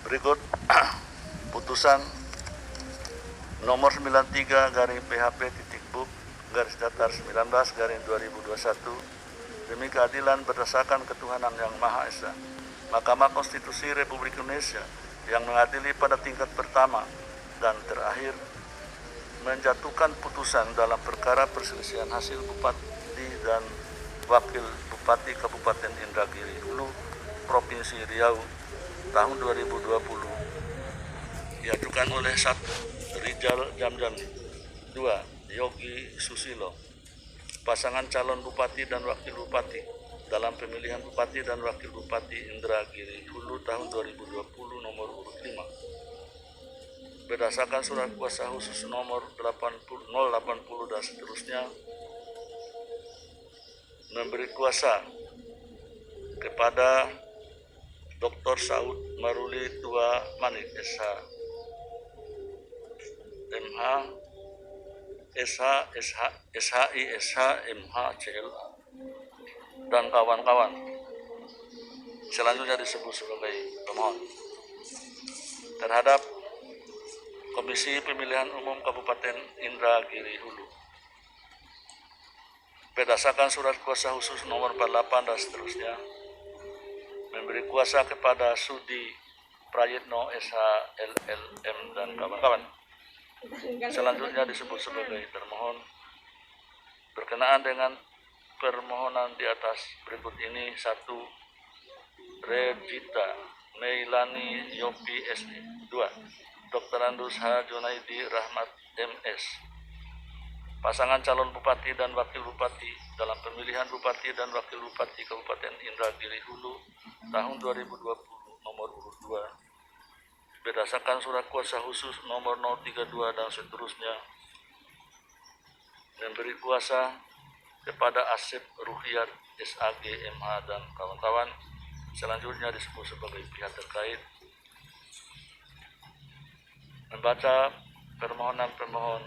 Berikut putusan nomor 93/PHP.BUK/19/2021 demi keadilan berdasarkan ketuhanan yang Maha Esa. Mahkamah Konstitusi Republik Indonesia yang mengadili pada tingkat pertama dan terakhir menjatuhkan putusan dalam perkara perselisihan hasil Bupati dan Wakil Bupati Kabupaten Indragiri Hulu, Provinsi Riau tahun 2020 diajukan oleh 1. Rijal Jamjani, 2. Yogi Susilo, pasangan calon Bupati dan Wakil Bupati dalam pemilihan Bupati dan Wakil Bupati Indragiri Hulu tahun 2020 nomor urut 5 berdasarkan surat kuasa khusus nomor 080 dan seterusnya, memberi kuasa kepada Dr. Saud Maruli Tua Manik SH, MH, SHI, SH, MH, CLA, dan kawan-kawan. Selanjutnya disebut sebagai pemohon terhadap Komisi Pemilihan Umum Kabupaten Indragiri Hulu berdasarkan surat kuasa khusus nomor 48 dan seterusnya, memberi kuasa kepada Sudi Prayitno SH, LLM, dan kawan-kawan. Selanjutnya disebut sebagai termohon berkenaan dengan permohonan di atas berikut ini. 1. Regita Meilani Yopi SE, 2. Dr. Andus H. Junaidi Rahmat MS, pasangan calon Bupati dan Wakil Bupati dalam pemilihan Bupati dan Wakil Bupati Kabupaten Indragiri Hulu tahun 2020 nomor urut 2 berdasarkan surat kuasa khusus nomor 032 dan seterusnya, memberi kuasa kepada Asep Ruhiyat SAG MH dan kawan-kawan. Selanjutnya disebut sebagai pihak terkait, membaca permohonan pemohon,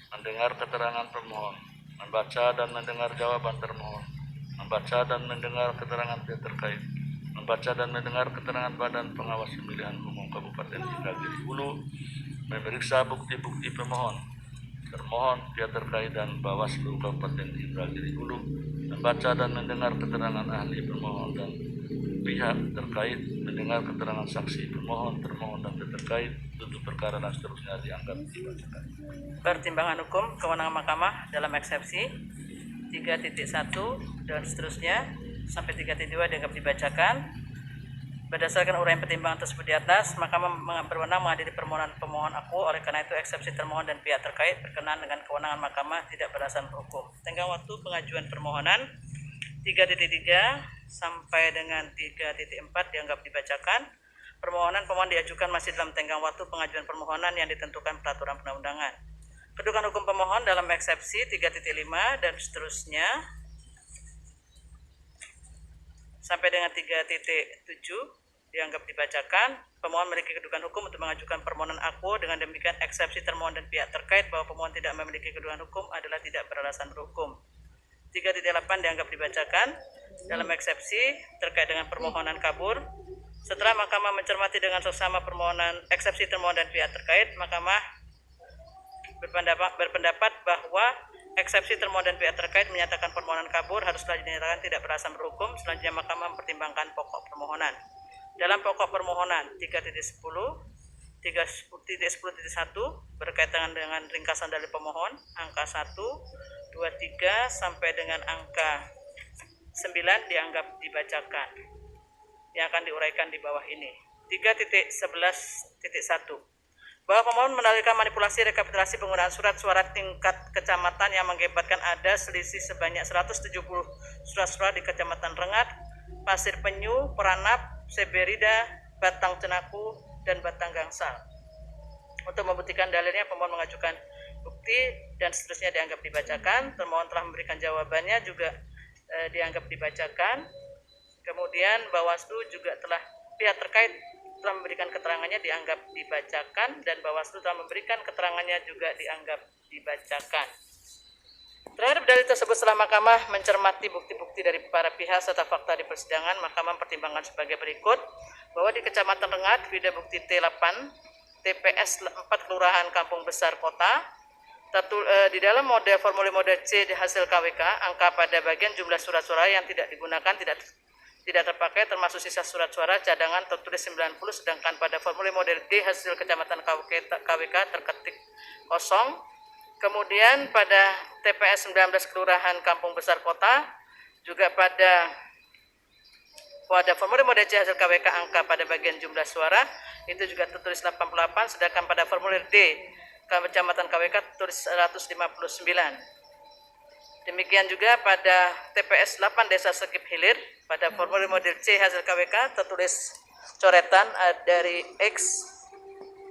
mendengar keterangan pemohon, membaca dan mendengar jawaban termohon, membaca dan mendengar keterangan pihak terkait, membaca dan mendengar keterangan Badan Pengawas Pemilihan Umum Kabupaten Indragiri Hulu, memeriksa bukti-bukti pemohon, termohon, pihak terkait dan Bawaslu Kabupaten Indragiri Hulu, membaca dan mendengar keterangan ahli pemohon dan pihak terkait, mendengar keterangan saksi pemohon, termohon, dan pihak terkait, tutup perkara dan seterusnya dianggap dibacakan. Pertimbangan hukum kewenangan mahkamah dalam eksepsi 3.1 dan seterusnya sampai 3.2 dianggap dibacakan. Berdasarkan uraian pertimbangan tersebut di atas, mahkamah berwenang mengadili permohonan pemohon aku. Oleh karena itu, eksepsi termohon dan pihak terkait berkenaan dengan kewenangan mahkamah tidak berdasarkan hukum. Tenggang waktu pengajuan permohonan 3.3 sampai dengan 3.4 dianggap dibacakan. Permohonan pemohon diajukan masih dalam tenggang waktu pengajuan permohonan yang ditentukan peraturan perundang-undangan. Kedudukan hukum pemohon dalam eksepsi 3.5 dan seterusnya sampai dengan 3.7 dianggap dibacakan. Pemohon memiliki kedudukan hukum untuk mengajukan permohonan aku. Dengan demikian, eksepsi termohon dan pihak terkait bahwa pemohon tidak memiliki kedudukan hukum adalah tidak beralasan berhukum. 3.8 dianggap dibacakan dalam eksepsi terkait dengan permohonan kabur. Setelah mahkamah mencermati dengan seksama permohonan eksepsi termohon dan pihak terkait, mahkamah berpendapat bahwa eksepsi termohon dan pihak terkait menyatakan permohonan kabur haruslah dinyatakan tidak beralasan berhukum. Selanjutnya mahkamah mempertimbangkan pokok permohonan. Dalam pokok permohonan 3.10, 3.10.1 berkaitan dengan ringkasan dalil pemohon, angka 1, 2, 3 sampai dengan angka 9 dianggap dibacakan. Yang akan diuraikan di bawah ini. 3.11.1 bahwa pemohon mendalilkan manipulasi rekapitulasi penggunaan surat suara tingkat kecamatan yang mengakibatkan ada selisih sebanyak 170 surat suara di Kecamatan Rengat, Pasir Penyu, Peranap, Seberida, Batang Cenaku, dan Batang Gangsal. Untuk membuktikan dalilnya, pemohon mengajukan bukti dan seterusnya dianggap dibacakan. Termohon telah memberikan jawabannya juga dianggap dibacakan. Kemudian Bawaslu juga pihak terkait telah memberikan keterangannya dianggap dibacakan, dan Bawaslu telah memberikan keterangannya juga dianggap dibacakan. Terhadap dalil tersebut, setelah mahkamah mencermati bukti-bukti dari para pihak serta fakta di persidangan, mahkamah mempertimbangkan sebagai berikut. bahwa di Kecamatan Rengat, Vida Bukti T8, TPS 4 Kelurahan Kampung Besar Kota, di dalam formulir model C di hasil KWK, angka pada bagian jumlah surat suara yang tidak digunakan tidak terpakai termasuk sisa surat suara cadangan tertulis 90, sedangkan pada formulir model D hasil Kecamatan KWK terketik kosong. Kemudian pada TPS 19 Kelurahan Kampung Besar Kota, juga pada formulir model C hasil KWK angka pada bagian jumlah suara itu juga tertulis 88, sedangkan pada formulir D Kecamatan KWK tertulis 159. Demikian juga pada TPS 8 Desa Sekip Hilir, pada formulir model C hasil KWK tertulis coretan dari X,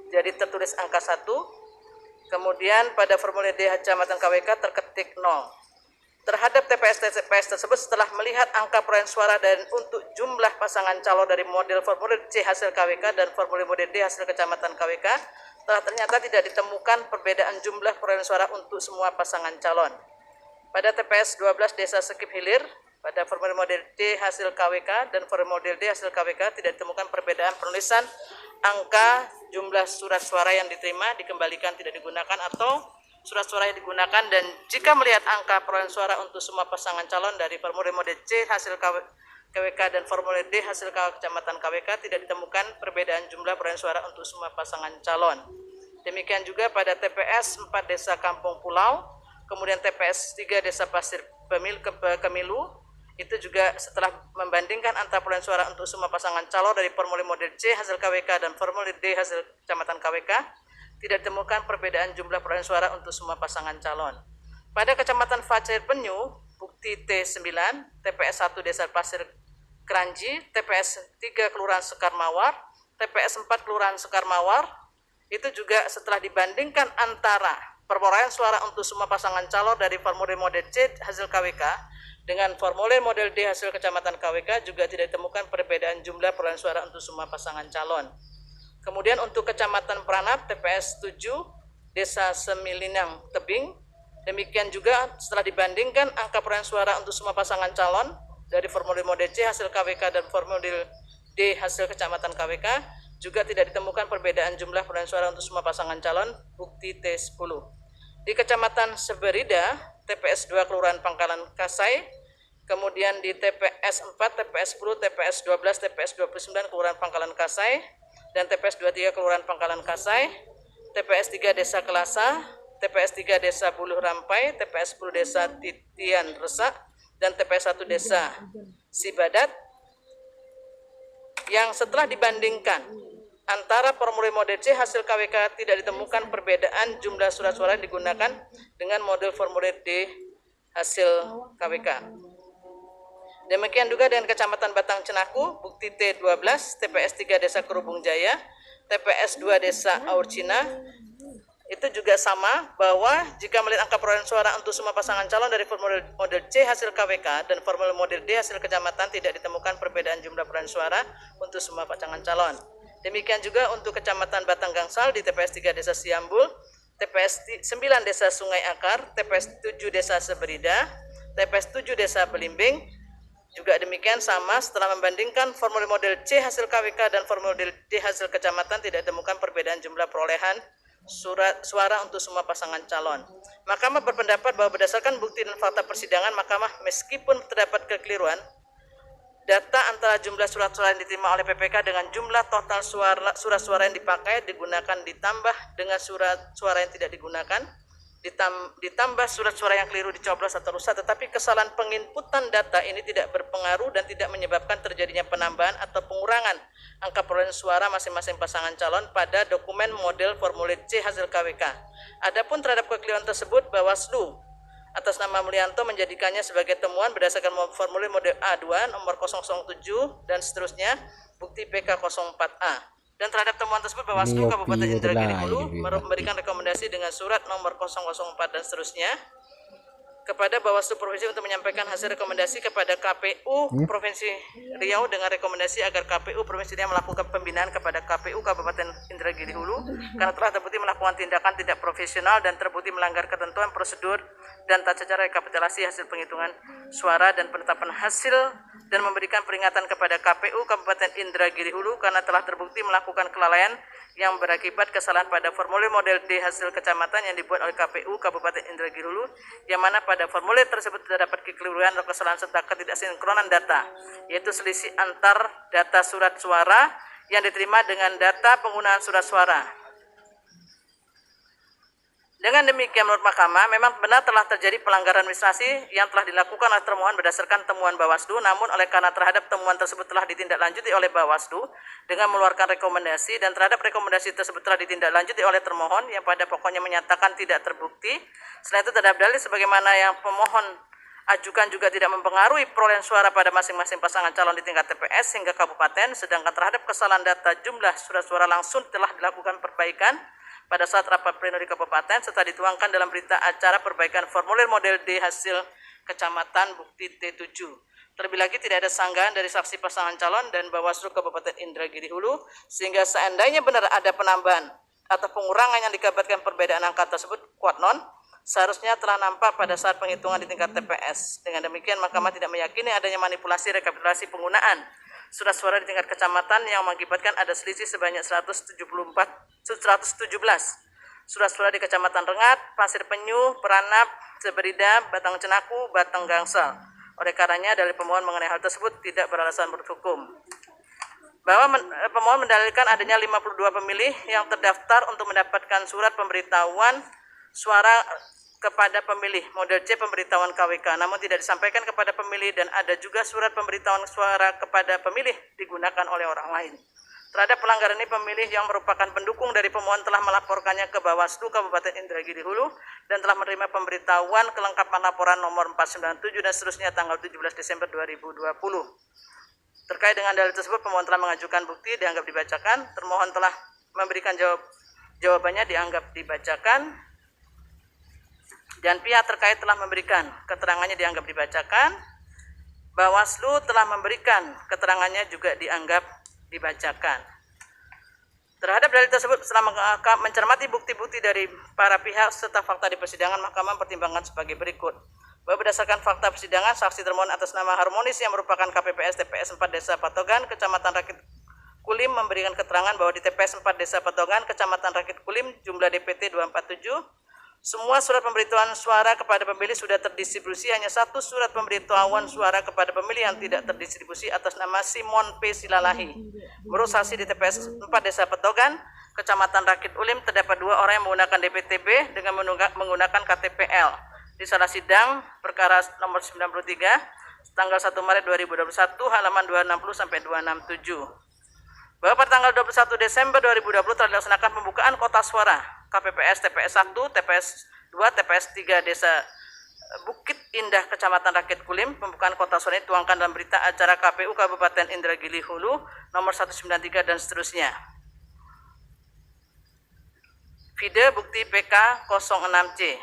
jadi tertulis angka 1. Kemudian pada formulir D Kecamatan KWK terketik 0. Terhadap TPS tersebut setelah melihat angka perolehan suara dan untuk jumlah pasangan calon dari model formulir C hasil KWK dan formulir model D hasil Kecamatan KWK, ternyata tidak ditemukan perbedaan jumlah perolehan suara untuk semua pasangan calon. Pada TPS 12 Desa Sekip Hilir, pada formulir model D hasil KWK dan formulir model D hasil KWK tidak ditemukan perbedaan penulisan angka jumlah surat suara yang diterima, dikembalikan, tidak digunakan, atau surat suara yang digunakan. Dan jika melihat angka perolehan suara untuk semua pasangan calon dari formulir model C hasil KWK dan formulir D hasil Kecamatan KWK tidak ditemukan perbedaan jumlah perolehan suara untuk semua pasangan calon. Demikian juga pada TPS 4 Desa Kampung Pulau, kemudian TPS 3 Desa Pasir Kemilu, itu juga setelah membandingkan antara perolehan suara untuk semua pasangan calon dari formulir model C hasil KWK dan formulir D hasil Kecamatan KWK, tidak ditemukan perbedaan jumlah perolehan suara untuk semua pasangan calon. Pada Kecamatan Pasir Penyu, Bukti T9, TPS 1 Desa Pasir Kranji, TPS 3 Kelurahan Sekar Mawar, TPS 4 Kelurahan Sekar Mawar, itu juga setelah dibandingkan antara perolehan suara untuk semua pasangan calon dari formulir model C hasil KWK dengan formulir model D hasil Kecamatan KWK juga tidak ditemukan perbedaan jumlah perolehan suara untuk semua pasangan calon. Kemudian untuk Kecamatan Pranap, TPS 7 Desa Semilinang Tebing, demikian juga setelah dibandingkan angka perolehan suara untuk semua pasangan calon dari formulir model C hasil KWK dan formulir D hasil Kecamatan KWK juga tidak ditemukan perbedaan jumlah perolehan suara untuk semua pasangan calon. Bukti T10. Di Kecamatan Seberida, TPS 2 Kelurahan Pangkalan Kasai, kemudian di TPS 4, TPS 10, TPS 12, TPS 29 Kelurahan Pangkalan Kasai, dan TPS 23 Kelurahan Pangkalan Kasai, TPS 3 Desa Kelasa, TPS 3 Desa Buluh Rampai, TPS 10 Desa Titian Resak, dan TPS 1 Desa Sibadat, yang setelah dibandingkan antara formulir model C hasil KWK tidak ditemukan perbedaan jumlah surat suara yang digunakan dengan model formulir D hasil KWK. Demikian juga dengan Kecamatan Batang Cenaku, Bukti T12, TPS 3 Desa Kerubung Jaya, TPS 2 Desa Aurcina, itu juga sama bahwa jika melihat angka perolehan suara untuk semua pasangan calon dari formulir model C hasil KWK dan formulir model D hasil Kecamatan tidak ditemukan perbedaan jumlah perolehan suara untuk semua pasangan calon. Demikian juga untuk Kecamatan Batang Gangsal di TPS 3 Desa Siambul, TPS 9 Desa Sungai Akar, TPS 7 Desa Seberida, TPS 7 Desa Belimbing, juga demikian sama setelah membandingkan formulir model C hasil KWK dan formulir model D hasil Kecamatan tidak ditemukan perbedaan jumlah perolehan surat suara untuk semua pasangan calon. Mahkamah berpendapat bahwa berdasarkan bukti dan fakta persidangan, Mahkamah meskipun terdapat kekeliruan data antara jumlah surat suara yang diterima oleh PPK dengan jumlah total surat suara yang dipakai digunakan ditambah dengan surat suara yang tidak digunakan ditambah surat suara yang keliru dicoblos atau rusak, tetapi kesalahan penginputan data ini tidak berpengaruh dan tidak menyebabkan terjadinya penambahan atau pengurangan angka perolehan suara masing-masing pasangan calon pada dokumen model formulir C hasil KWK. Adapun terhadap kekeliruan tersebut, Bawaslu atas nama Mulyanto menjadikannya sebagai temuan berdasarkan formulir model A2 nomor 007 dan seterusnya, bukti PK 04A. Dan terhadap temuan tersebut, Bawaslu Kabupaten Indragiri Hulu memberikan rekomendasi dengan surat nomor 004 dan seterusnya kepada Bawaslu Provinsi untuk menyampaikan hasil rekomendasi kepada KPU Provinsi Riau dengan rekomendasi agar KPU Provinsi Riau melakukan pembinaan kepada KPU Kabupaten Indragiri Hulu karena telah terbukti melakukan tindakan tidak profesional dan terbukti melanggar ketentuan prosedur dan tata cara rekapitulasi hasil penghitungan suara dan penetapan hasil dan memberikan peringatan kepada KPU Kabupaten Indragiri Hulu karena telah terbukti melakukan kelalaian yang berakibat kesalahan pada formulir model D hasil kecamatan yang dibuat oleh KPU Kabupaten Indragiri Hulu, yang mana pada formulir tersebut terdapat kekeliruan atau kesalahan serta ketidaksinkronan data, yaitu selisih antar data surat suara yang diterima dengan data penggunaan surat suara. Dengan demikian, menurut Mahkamah, memang benar telah terjadi pelanggaran administrasi yang telah dilakukan oleh termohon berdasarkan temuan Bawaslu, namun oleh karena terhadap temuan tersebut telah ditindaklanjuti oleh Bawaslu dengan mengeluarkan rekomendasi, dan terhadap rekomendasi tersebut telah ditindaklanjuti oleh termohon yang pada pokoknya menyatakan tidak terbukti. Selain itu, terhadap dalil sebagaimana yang pemohon ajukan juga tidak mempengaruhi perolehan suara pada masing-masing pasangan calon di tingkat TPS hingga kabupaten, sedangkan terhadap kesalahan data jumlah surat suara langsung telah dilakukan perbaikan pada saat rapat pleno di kabupaten serta dituangkan dalam berita acara perbaikan formulir model D hasil kecamatan bukti T7. Terlebih lagi tidak ada sanggahan dari saksi pasangan calon dan Bawaslu Kabupaten Indragiri Hulu, sehingga seandainya benar ada penambahan atau pengurangan yang dikabarkan perbedaan angka tersebut kuat non, seharusnya telah nampak pada saat penghitungan di tingkat TPS. Dengan demikian, Mahkamah tidak meyakini adanya manipulasi rekapitulasi penggunaan surat suara di tingkat kecamatan yang mengakibatkan ada selisih sebanyak 117 surat suara di Kecamatan Rengat, Pasir Penyu, Peranap, Seberida, Batang Cenaku, Batang Gangsal. Oleh karenanya, dalil pemohon mengenai hal tersebut tidak beralasan menurut hukum. Bahwa pemohon mendalilkan adanya 52 pemilih yang terdaftar untuk mendapatkan surat pemberitahuan suara kepada pemilih model C pemberitahuan KWK, namun tidak disampaikan kepada pemilih, dan ada juga surat pemberitahuan suara kepada pemilih digunakan oleh orang lain. Terhadap pelanggaran ini, pemilih yang merupakan pendukung dari pemohon telah melaporkannya ke Bawaslu Kabupaten Indragiri Hulu dan telah menerima pemberitahuan kelengkapan laporan nomor 497 dan seterusnya tanggal 17 Desember 2020. Terkait dengan dalil tersebut, pemohon telah mengajukan bukti dianggap dibacakan, termohon telah memberikan jawabannya dianggap dibacakan, dan pihak terkait telah memberikan keterangannya dianggap dibacakan. Bawaslu telah memberikan keterangannya juga dianggap dibacakan. Terhadap dalil tersebut, setelah mencermati bukti-bukti dari para pihak serta fakta di persidangan, Mahkamah mempertimbangkan sebagai berikut. Bahwa berdasarkan fakta persidangan, saksi termohon atas nama Harmonis yang merupakan KPPS TPS 4 Desa Patogan, Kecamatan Rakit Kulim, memberikan keterangan bahwa di TPS 4 Desa Patogan, Kecamatan Rakit Kulim, jumlah DPT 247, semua surat pemberitahuan suara kepada pemilih sudah terdistribusi, hanya satu surat pemberitahuan suara kepada pemilih yang tidak terdistribusi atas nama Simon P. Silalahi. Menurut saksi di TPS 4 Desa Petogan, Kecamatan Rakit Kulim, terdapat 2 orang yang menggunakan DPTB dengan menggunakan KTPL. Di salah sidang perkara nomor 93 tanggal 1 Maret 2021 halaman 260 sampai 267. Bahwa pada tanggal 21 Desember 2020 telah dilaksanakan pembukaan kotak suara KPPS TPS 1, TPS 2, TPS 3 Desa Bukit Indah Kecamatan Rakit Kulim. Pembukaan kotak suara ini dituangkan dalam berita acara KPU Kabupaten Indragiri Hulu nomor 193 dan seterusnya. Vide bukti PK 06C.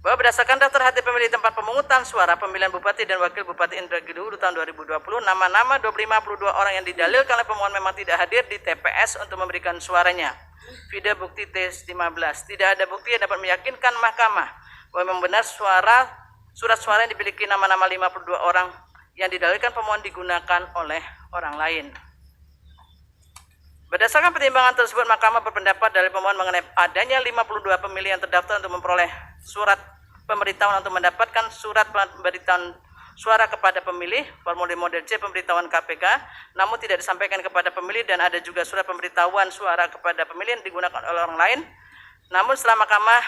Bahwa berdasarkan daftar hati pemilih tempat pemungutan suara pemilihan Bupati dan Wakil Bupati Indragiri Hulu tahun 2020, nama-nama 52 orang yang didalilkan oleh pemohon memang tidak hadir di TPS untuk memberikan suaranya. Vide bukti T15. Tidak ada bukti yang dapat meyakinkan Mahkamah bahwa memang benar surat suara yang dimiliki nama-nama 52 orang yang didalilkan pemohon digunakan oleh orang lain. Berdasarkan pertimbangan tersebut, Mahkamah berpendapat dari pemohon mengenai adanya 52 pemilih yang terdaftar untuk memperoleh surat pemberitahuan untuk mendapatkan surat pemberitahuan suara kepada pemilih formulir model C pemberitahuan KPK, namun tidak disampaikan kepada pemilih, dan ada juga surat pemberitahuan suara kepada pemilih yang digunakan oleh orang lain. Namun setelah Mahkamah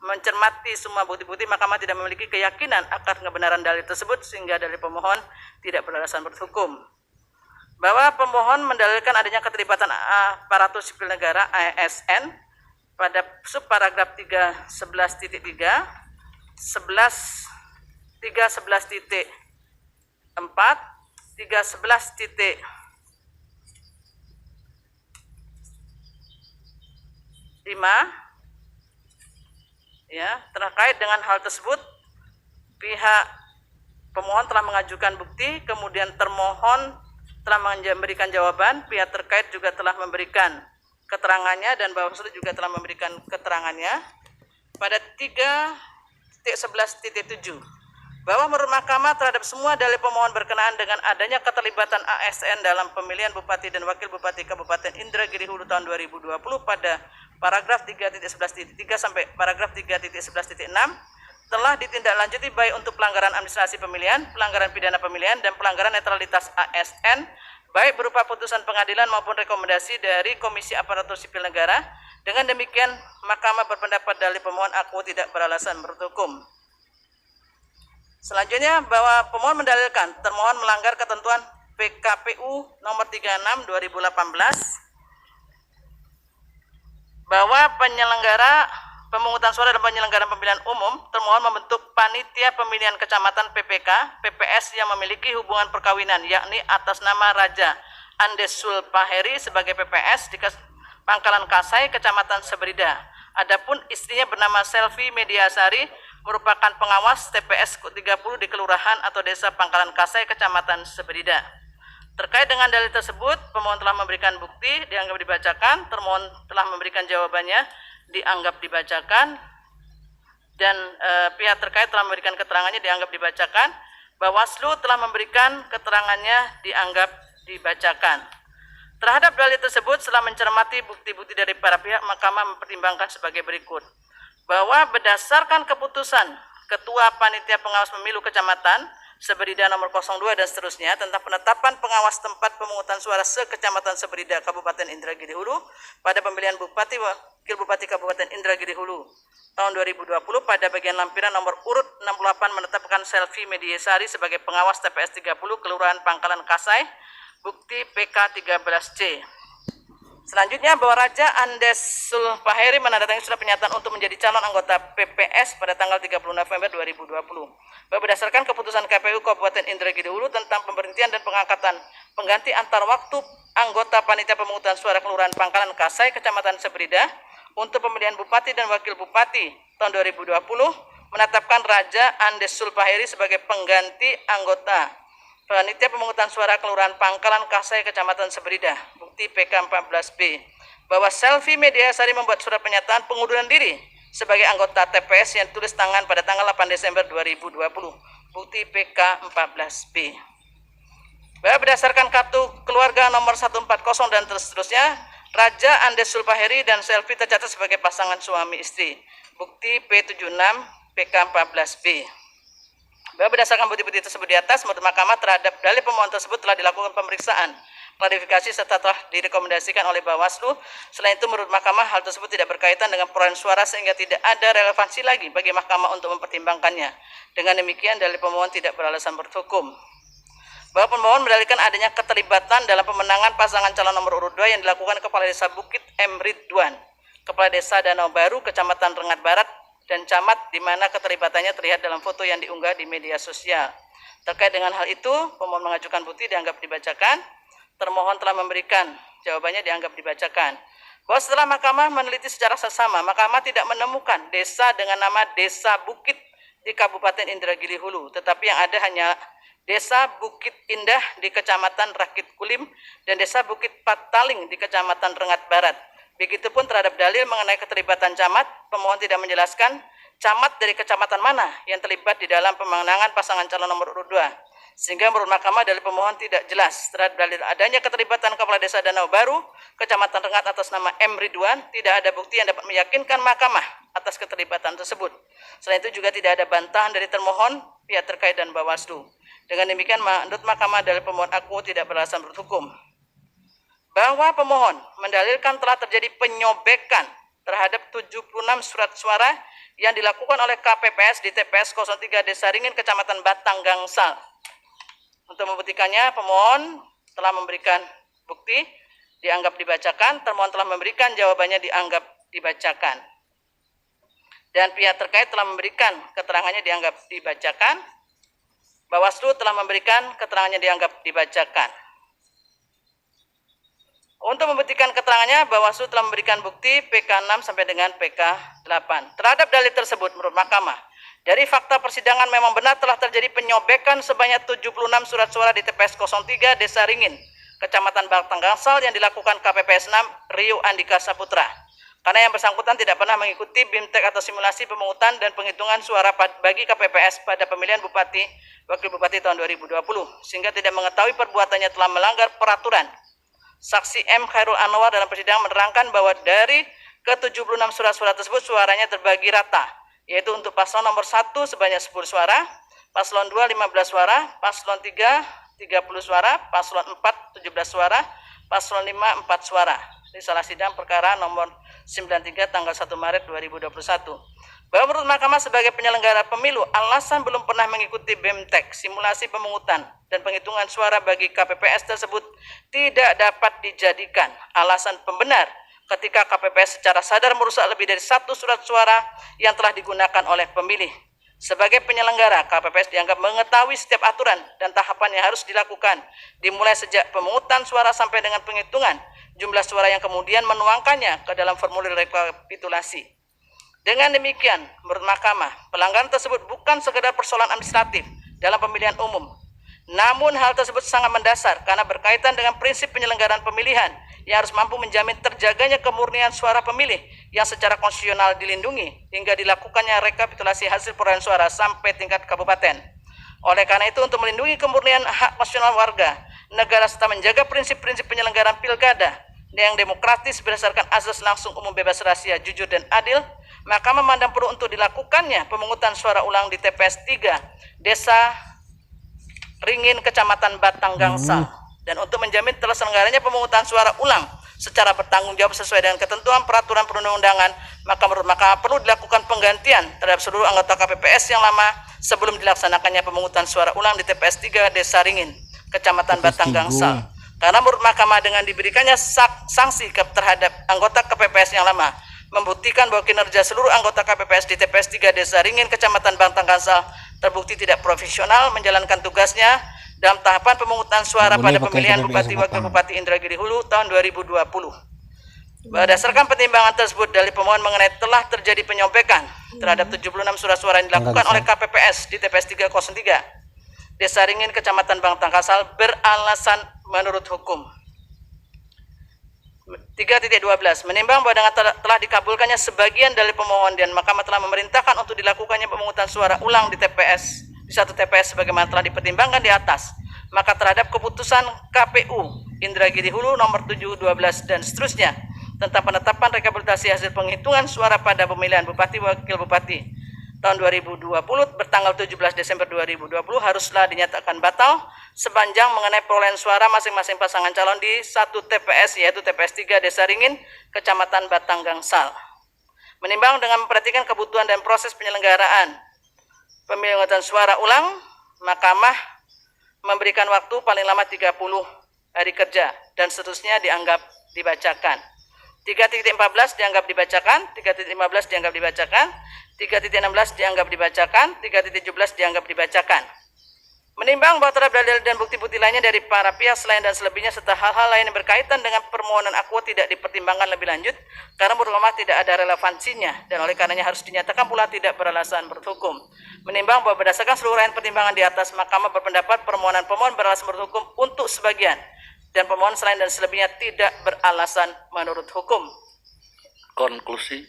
mencermati semua bukti-bukti, Mahkamah tidak memiliki keyakinan akan kebenaran dalil tersebut, sehingga dalil pemohon tidak beralasan menurut hukum. Bahwa pemohon mendalilkan adanya keterlibatan aparatur sipil negara ASN pada subparagraf 311.3, 311.4, 311.5, ya, terkait dengan hal tersebut pihak pemohon telah mengajukan bukti, kemudian termohon telah memberikan jawaban, pihak terkait juga telah memberikan keterangannya, dan Bawaslu juga telah memberikan keterangannya pada 3.11.7. bahwa menurut Mahkamah terhadap semua dalil pemohon berkenaan dengan adanya keterlibatan ASN dalam pemilihan Bupati dan Wakil Bupati Kabupaten Indragiri Hulu tahun 2020 pada paragraf 3.11.3 sampai paragraf 3.11.6 telah ditindaklanjuti baik untuk pelanggaran administrasi pemilihan, pelanggaran pidana pemilihan, dan pelanggaran netralitas ASN, baik berupa putusan pengadilan maupun rekomendasi dari Komisi Aparatur Sipil Negara. Dengan demikian, Mahkamah berpendapat dalil pemohon aku tidak beralasan menurut hukum. Selanjutnya, bahwa pemohon mendalilkan termohon melanggar ketentuan PKPU nomor 36 2018 bahwa penyelenggara pemungutan suara dan penyelenggaraan pemilihan umum termohon membentuk panitia pemilihan kecamatan PPK PPS yang memiliki hubungan perkawinan, yakni atas nama Raja Andes Sulpaheri sebagai PPS di Pangkalan Kasai, Kecamatan Seberida. Adapun istrinya bernama Selvi Mediasari merupakan pengawas TPS 30 di Kelurahan atau Desa Pangkalan Kasai, Kecamatan Seberida. Terkait dengan dalil tersebut, pemohon telah memberikan bukti, dianggap dibacakan, termohon telah memberikan jawabannya, dianggap dibacakan, dan pihak terkait telah memberikan keterangannya, dianggap dibacakan. Bawaslu telah memberikan keterangannya, dianggap dibacakan. Terhadap dalil tersebut, setelah mencermati bukti-bukti dari para pihak, Mahkamah mempertimbangkan sebagai berikut. Bahwa berdasarkan keputusan Ketua Panitia Pengawas Pemilu Kecamatan Seberida nomor 02 dan seterusnya tentang penetapan pengawas tempat pemungutan suara se-Kecamatan Seberida Kabupaten Indragiri Hulu pada pemilihan Bupati Wakil Bupati Kabupaten Indragiri Hulu tahun 2020 pada bagian lampiran nomor urut 68 menetapkan Selvi Mediasari sebagai pengawas TPS 30 Kelurahan Pangkalan Kasai, bukti PK 13C. Selanjutnya, bahwa Raja Andes Sulpaheri menandatangani surat pernyataan untuk menjadi calon anggota PPS pada tanggal 30 November 2020. Bahwa berdasarkan keputusan KPU Kabupaten Indragiri Hulu tentang pemberhentian dan pengangkatan pengganti antar waktu anggota Panitia Pemungutan Suara Kelurahan Pangkalan Kasai, Kecamatan Seberida untuk pemilihan Bupati dan Wakil Bupati tahun 2020 menetapkan Raja Andes Sulpaheri sebagai pengganti anggota Panitia Pemungutan Suara Kelurahan Pangkalan Kasai, Kecamatan Seberida, bukti PK 14B. Bahwa Selvi Mediasari membuat surat pernyataan pengunduran diri sebagai anggota TPS yang tulis tangan pada tanggal 8 Desember 2020, bukti PK 14B. Bahwa berdasarkan kartu keluarga nomor 140 dan seterusnya, Raja Andes Sulpaheri dan Selvi tercatat sebagai pasangan suami istri, bukti P76 PK 14B. Bahwa berdasarkan bukti-bukti tersebut di atas, menurut Mahkamah terhadap dalil pemohon tersebut telah dilakukan pemeriksaan, klarifikasi serta telah direkomendasikan oleh Bawaslu. Selain itu, menurut Mahkamah hal tersebut tidak berkaitan dengan perolehan suara sehingga tidak ada relevansi lagi bagi Mahkamah untuk mempertimbangkannya. Dengan demikian, dalil pemohon tidak beralasan berhukum. Bahwa pemohon mendalilkan adanya keterlibatan dalam pemenangan pasangan calon nomor urut 2 yang dilakukan Kepala Desa Bukit M. Ridwan, Kepala Desa Danau Baru, Kecamatan Rengat Barat, dan camat di mana keterlibatannya terlihat dalam foto yang diunggah di media sosial. Terkait dengan hal itu, pemohon mengajukan bukti dianggap dibacakan. Termohon telah memberikan jawabannya, dianggap dibacakan. Bahwa setelah Mahkamah meneliti secara seksama, Mahkamah tidak menemukan desa dengan nama Desa Bukit di Kabupaten Indragiri Hulu, tetapi yang ada hanya Desa Bukit Indah di Kecamatan Rakit Kulim dan Desa Bukit Pataling di Kecamatan Rengat Barat. Begitupun terhadap dalil mengenai keterlibatan camat, pemohon tidak menjelaskan camat dari kecamatan mana yang terlibat di dalam pemenangan pasangan calon nomor urut 2. Sehingga menurut Mahkamah dalil pemohon tidak jelas terhadap dalil adanya keterlibatan Kepala Desa Danau Baru, Kecamatan Rengat atas nama M. Ridwan. Tidak ada bukti yang dapat meyakinkan Mahkamah atas keterlibatan tersebut. Selain itu juga tidak ada bantahan dari termohon, pihak terkait dan Bawaslu. Dengan demikian, menurut Mahkamah dalil pemohon aku tidak beralasan berhukum. Bahwa pemohon mendalilkan telah terjadi penyobekan terhadap 76 surat suara yang dilakukan oleh KPPS di TPS 03 Desa Ringin, Kecamatan Batang Gangsal. Untuk membuktikannya, pemohon telah memberikan bukti, dianggap dibacakan. Termohon telah memberikan jawabannya, dianggap dibacakan. Dan pihak terkait telah memberikan keterangannya, dianggap dibacakan. Bawaslu telah memberikan keterangannya, dianggap dibacakan. Untuk membuktikan keterangannya, Bawaslu telah memberikan bukti PK6 sampai dengan PK8. Terhadap dalil tersebut, menurut Mahkamah, dari fakta persidangan memang benar telah terjadi penyobekan sebanyak 76 surat suara di TPS 03 Desa Ringin, Kecamatan Batang Gangsal yang dilakukan KPPS 6 Rio Andika Saputra. karena yang bersangkutan tidak pernah mengikuti BIMTEK atau simulasi pemungutan dan penghitungan suara bagi KPPS pada pemilihan Bupati, Wakil Bupati tahun 2020, sehingga tidak mengetahui perbuatannya telah melanggar peraturan. Saksi M. Khairul Anwar dalam persidangan menerangkan bahwa dari ke-76 surat-surat tersebut suaranya terbagi rata, yaitu untuk paslon nomor 1 sebanyak 10 suara, paslon 2 15 suara, paslon 3 30 suara, paslon 4 17 suara, paslon 5 4 suara. Risalah sidang perkara nomor 93 tanggal 1 Maret 2021. Bahwa menurut Mahkamah sebagai penyelenggara pemilu, alasan belum pernah mengikuti BIMTEK, simulasi pemungutan dan penghitungan suara bagi KPPS tersebut tidak dapat dijadikan alasan pembenar ketika KPPS secara sadar merusak lebih dari 1 surat suara yang telah digunakan oleh pemilih. Sebagai penyelenggara, KPPS dianggap mengetahui setiap aturan dan tahapan yang harus dilakukan, dimulai sejak pemungutan suara sampai dengan penghitungan jumlah suara yang kemudian menuangkannya ke dalam formulir rekapitulasi. Dengan demikian, menurut Mahkamah, pelanggaran tersebut bukan sekedar persoalan administratif dalam pemilihan umum, namun hal tersebut sangat mendasar karena berkaitan dengan prinsip penyelenggaraan pemilihan yang harus mampu menjamin terjaganya kemurnian suara pemilih yang secara konstitusional dilindungi hingga dilakukannya rekapitulasi hasil perolehan suara sampai tingkat kabupaten. Oleh karena itu, untuk melindungi kemurnian hak konstitusional warga negara serta menjaga prinsip-prinsip penyelenggaraan pilkada yang demokratis berdasarkan azas langsung umum bebas rahasia, jujur dan adil, maka memandang perlu untuk dilakukannya pemungutan suara ulang di TPS 3 Desa Ringin, Kecamatan Batang Gangsal. Dan untuk menjamin terselenggaranya pemungutan suara ulang secara bertanggung jawab sesuai dengan ketentuan peraturan perundang-undangan, maka menurut Mahkamah perlu dilakukan penggantian terhadap seluruh anggota KPPS yang lama sebelum dilaksanakannya pemungutan suara ulang di TPS 3 Desa Ringin, Kecamatan Batang Gangsal. Karena menurut Mahkamah dengan diberikannya sanksi terhadap anggota KPPS yang lama membuktikan bahwa kinerja seluruh anggota KPPS di TPS 3 Desa Ringin, Kecamatan Batang Gangsal terbukti tidak profesional menjalankan tugasnya dalam tahapan pemungutan suara pada pemilihan Bupati Wakil Bupati Indragiri Hulu tahun 2020. Berdasarkan pertimbangan tersebut, dalil pemohon mengenai telah terjadi penyombekan terhadap 76 surat suara yang dilakukan oleh KPPS di TPS 303 Desa Ringin, Kecamatan Batang Gangsal beralasan menurut hukum. 3.12 menimbang bahwa dengan telah dikabulkannya sebagian dari pemohon dan Mahkamah telah memerintahkan untuk dilakukannya pemungutan suara ulang di satu TPS sebagaimana telah dipertimbangkan di atas, maka terhadap keputusan KPU Indragiri Hulu nomor 7, 12 dan seterusnya tentang penetapan rekapitulasi hasil penghitungan suara pada pemilihan Bupati Wakil Bupati tahun 2020 bertanggal 17 Desember 2020 haruslah dinyatakan batal sepanjang mengenai perolehan suara masing-masing pasangan calon di satu TPS, yaitu TPS 3 Desa Ringin, Kecamatan Batang Gangsal. Menimbang dengan memperhatikan kebutuhan dan proses penyelenggaraan pemungutan suara ulang, Mahkamah memberikan waktu paling lama 30 hari kerja dan seterusnya dianggap dibacakan. 3.14 dianggap dibacakan, 3.15 dianggap dibacakan, 3.16 dianggap dibacakan, 3.17 dianggap dibacakan. Menimbang bahwa terhadap dalil dan bukti-bukti lainnya dari para pihak selain dan selebihnya serta hal-hal lain yang berkaitan dengan permohonan akuo tidak dipertimbangkan lebih lanjut karena menurut Mahkamah tidak ada relevansinya dan oleh karenanya harus dinyatakan pula tidak beralasan menurut hukum. Menimbang bahwa berdasarkan seluruh rangkaian pertimbangan di atas, Mahkamah berpendapat permohonan pemohon beralasan menurut hukum untuk sebagian dan pemohon selain dan selebihnya tidak beralasan menurut hukum. Konklusi,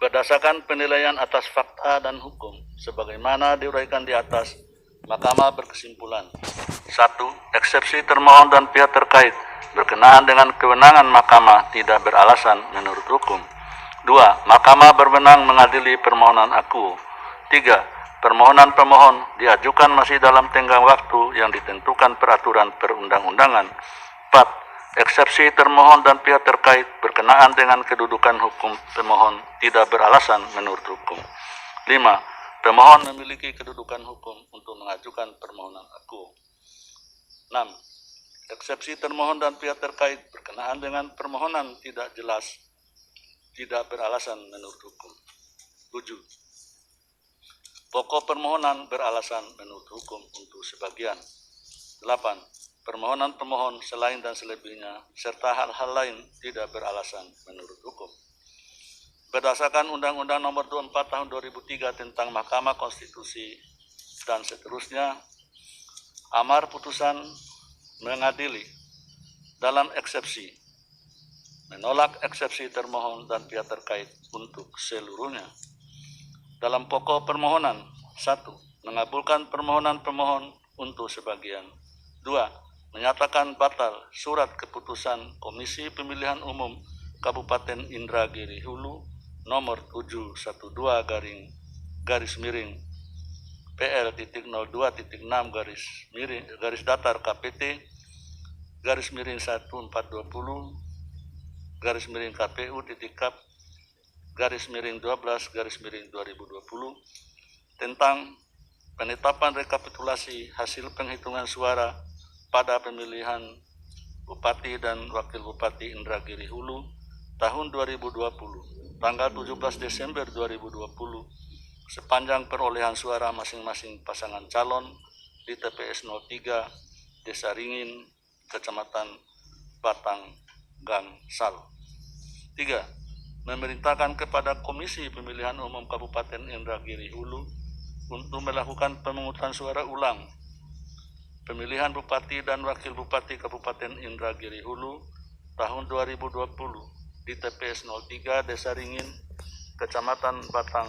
berdasarkan penilaian atas fakta dan hukum sebagaimana diuraikan di atas, Mahkamah berkesimpulan: 1. Eksepsi termohon dan pihak terkait berkenaan dengan kewenangan Mahkamah tidak beralasan menurut hukum. 2. Mahkamah berwenang mengadili permohonan akuo. 3. Permohonan pemohon diajukan masih dalam tenggang waktu yang ditentukan peraturan perundang-undangan. 4. Eksepsi termohon dan pihak terkait berkenaan dengan kedudukan hukum pemohon tidak beralasan menurut hukum. 5. Pemohon memiliki kedudukan hukum untuk mengajukan permohonan akuo. 6. Eksepsi termohon dan pihak terkait berkenaan dengan permohonan tidak jelas, tidak beralasan menurut hukum. 7. Pokok permohonan beralasan menurut hukum untuk sebagian. 8. Permohonan pemohon selain dan selebihnya serta hal-hal lain tidak beralasan menurut hukum. Berdasarkan Undang-Undang Nomor 24 Tahun 2003 tentang Mahkamah Konstitusi dan seterusnya, amar putusan mengadili dalam eksepsi menolak eksepsi termohon dan pihak terkait untuk seluruhnya. Dalam pokok permohonan, 1. Mengabulkan permohonan pemohon untuk sebagian. 2. Menyatakan batal surat keputusan Komisi Pemilihan Umum Kabupaten Indragiri Hulu nomor 712 garis miring PL.02.6 garis datar KPT garis miring 1420 garis miring KPU titik-kap garis miring 12 garis miring 2020 tentang penetapan rekapitulasi hasil penghitungan suara pada pemilihan Bupati dan Wakil Bupati Indragiri Hulu tahun 2020 tanggal 17 Desember 2020 sepanjang perolehan suara masing-masing pasangan calon di TPS 03 Desa Ringin, Kecamatan Batang, Gangsal. 3. Memerintahkan kepada Komisi Pemilihan Umum Kabupaten Indragiri Hulu untuk melakukan pemungutan suara ulang pemilihan Bupati dan Wakil Bupati Kabupaten Indragiri Hulu tahun 2020 di TPS 03 Desa Ringin, Kecamatan Batang,